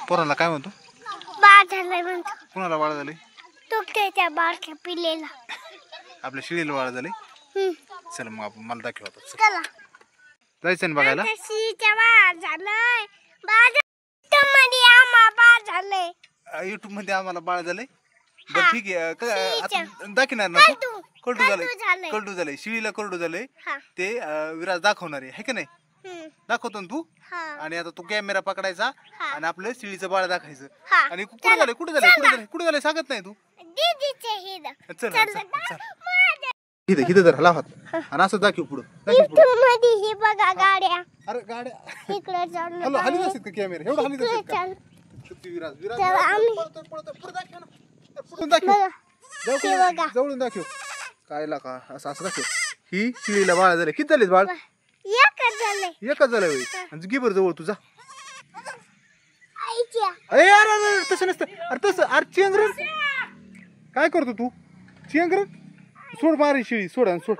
पोरांना काय म्हणतो? बाळ झालंय म्हणतो. कुणाला बाळ झालंय? तो त्याच्या बारक्या पिलेला. आपल्या शिळीला बाळ झालंय. चल मग आपण मला दाखव आता. चला जायचं ना बघायला. शिळीच्या बाळ झालंय. मध्ये आम्हा बाळ झालंय. युट्यूब मध्ये आम्हाला बाळ झालंय. बरं ठीक आहे. दाखवणार ना तू? करडू झालंय. शिळीला करडू झालंय. ते विराज दाखवणार आहे का नाही? दाखवतो ना तू. आणि आता तू कॅमेरा पकडायचा आणि आपलं शिळीचं बाळ दाखायचं. आणि कुठे झालंय सांगत नाही तू. चल इथं जर लावा आणि असं दाखव पुढं. मध्ये बघा गाड्या. अरे गाड्या इकडे हॅलो हली असतात का कॅमेरा? एवढं हली असतात का? जवळून दाखव. काय का असं दाखव. ही शिळीला बाळ झाले. किती झाले बाळ? एकच झालंय बाई. आणि गिबर जवळ तुझा. अरे तसं नसतं. अरे तसं अरे चेंगरण काय करतो तू? चेंगरण सोड मारे शिळी. सोड आणि सोड.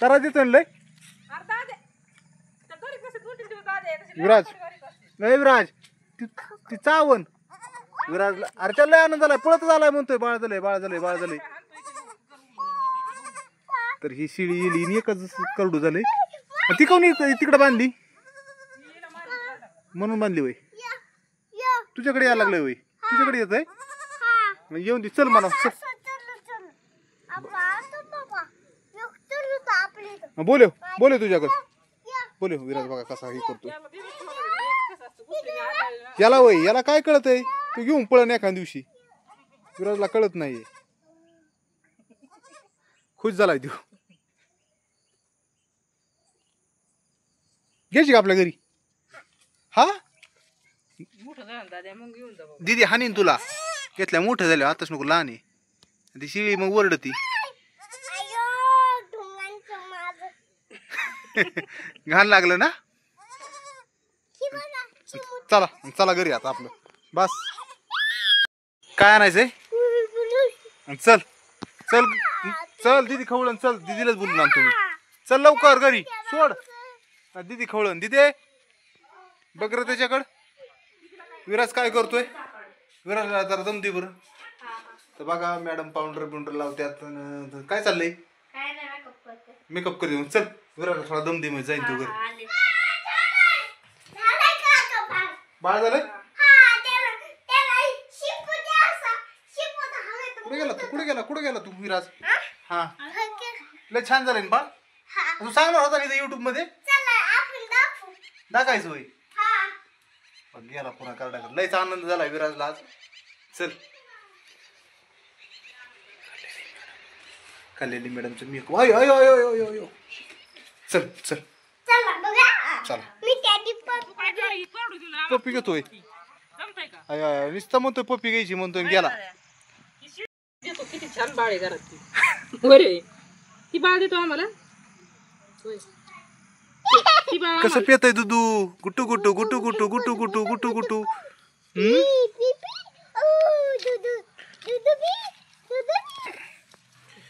तारा देतो लय विराज. नाही विराज ती चावण विराज. अरे त्याला लय आनंद झालाय. पळत झालाय म्हणतोय बाळ झालंय. तर ही शिळी येली एकच करडू झालंय. ती कोणी तिकडे बांधली म्हणून बांधली वय. तुझ्याकडे यायला लागलंय वय. तुझ्याकडे येत आहे. येऊन दे. चल मला बोले तुझ्याकडे. बोले विराज बघा कसा हे करतो. याला वय याला काय कळत आहे? तू घेऊन पळण एखाद्या दिवशी. विराजला कळत नाहीये. खुश झालाय तू. घ्यायची का आपल्या घरी? हा दीदी हानीन तुला. घेतल्या मोठं झालं आताच नको लहान आहे. ती शिळी मग ओरडती. घाण लागलं ना. चला घरी आता आपलं. बस काय आणायचंय? चल चल चल दीदी खवळण. चल दीदीलाच बोलून आणतो मी. चल लवकर घरी. सोड दीदी खवळण. दीदी बघ रे त्याच्याकडं. विराज काय करतोय? विराजला जरा दम दे बरं. तर बघा मॅडम पावडर लावत्यात. काय चाललंय? मेकअप कर. चल विराजला थोडा दम दे. मग जाईन तू घरी. बाळ झालंय? कुठे गेला तू विराज? हा लय छान झालंय बाळ. तू सांगणार होता की युट्यूब मध्ये दाखायचं होय. गेला पुन्हा कार्डाकडे. लयच आनंद झाला विराजला आज. चल कल्याणी मॅडमचं मी चल चल चला. पप्पी घेतोय. नुसतं म्हणतोय पप्पी घ्यायची म्हणतोय. गेला. किती छान बाळ आहे घरात. बरे ती बाळ देतो आम्हाला. कसं पियतय दुधू? गुटू गुटू गुटू गुटू गुटू गुटू गुटू गुटू.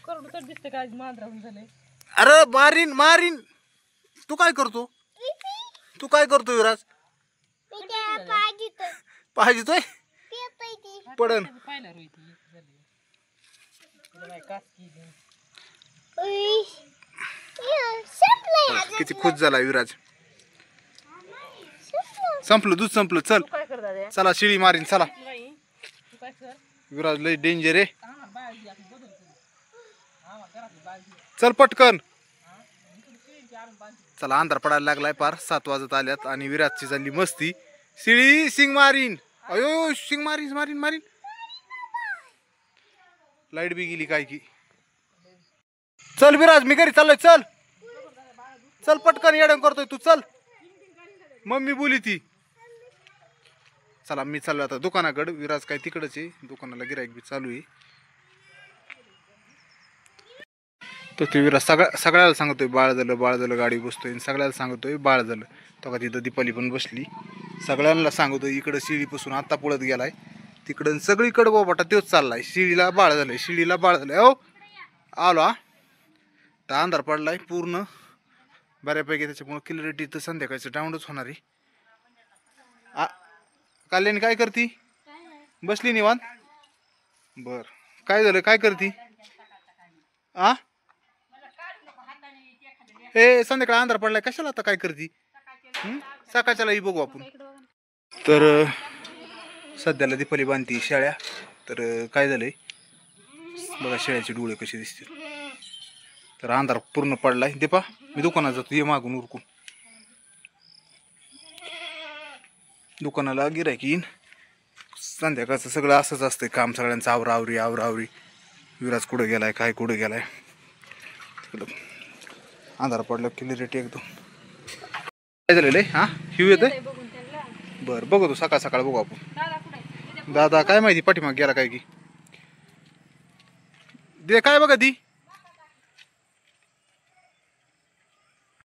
करडू तर दिसते का? मांजराहून झालंय. अरे मारीन. तू काय करतो विराज? पाहिजे पडन. किती खुश झाला विराज. संपलं दूध संपलं. चल चला शिळी मारीन. चला विराज लय डेंजर आहे. चल पटकन. चला अंधार पडायला लागलाय. पार 7 वाजत आल्यात आणि विराजची झाली मस्ती. शिळी सिंग मारीन. अयो सिंग मारीन. लाईट बी गेली काय की. चल विराज मी घरी चाललोय. चल पटकन. येडं करतोय तू. चल मम्मी बोली ती. चला मी चाललो आता दुकानाकडे. विराज काय तिकडच आहे. दुकानाला गिराईक बी चालू आहे. तर ते विराज सगळ्याला सांगतोय बाळ झालं. गाडी बसतोय सगळ्याला सांगतोय बाळ झालं. तेव्हा तिथं दीपाली पण बसली. सगळ्यांना सांगतोय. इकडं शिळीपासून आता पळत गेलाय तिकडं. सगळीकडं बाबाटा तोच चाललाय. शिळीला बाळ झालंय. हो आलो. हा तर अंधार पडलाय पूर्ण. बऱ्यापैकी, त्याच्यामुळे क्लिअरिटी तर संध्याकाळचं डाऊनच होणार आहे. कल्याणी काय करती? बसली निवांत. बर, काय झालं, काय करती? ए संध्याकाळी अंधार पडलाय, कशाला आता काय करती? सकाळच्यालाही बघू आपण. तर सध्याला दीपाली बांधती शेळ्या. तर काय झालंय बघा, शेळ्याचे डोळे कसे दिसतील. तर अंधार पूर्ण पडलाय. दीपा, मी दुकानात जातो, ये मागून उरकून. दुकानाला गिरायक येईन. संध्याकाळचं सगळं असंच असतंय काम, सगळ्यांचं आवरावरी आवरावरी. विराज कुठं गेलाय, काय कुठं गेलाय. अंधार पडलं, क्लिअरिटी एकदम. काय झालेलं आहे? हां, हिव येतंय. बरं, बघू, तू सकाळ सकाळ बघू आपण. दादा काय माहिती पाठीमाग गेला काय की. दे काय बघा ती.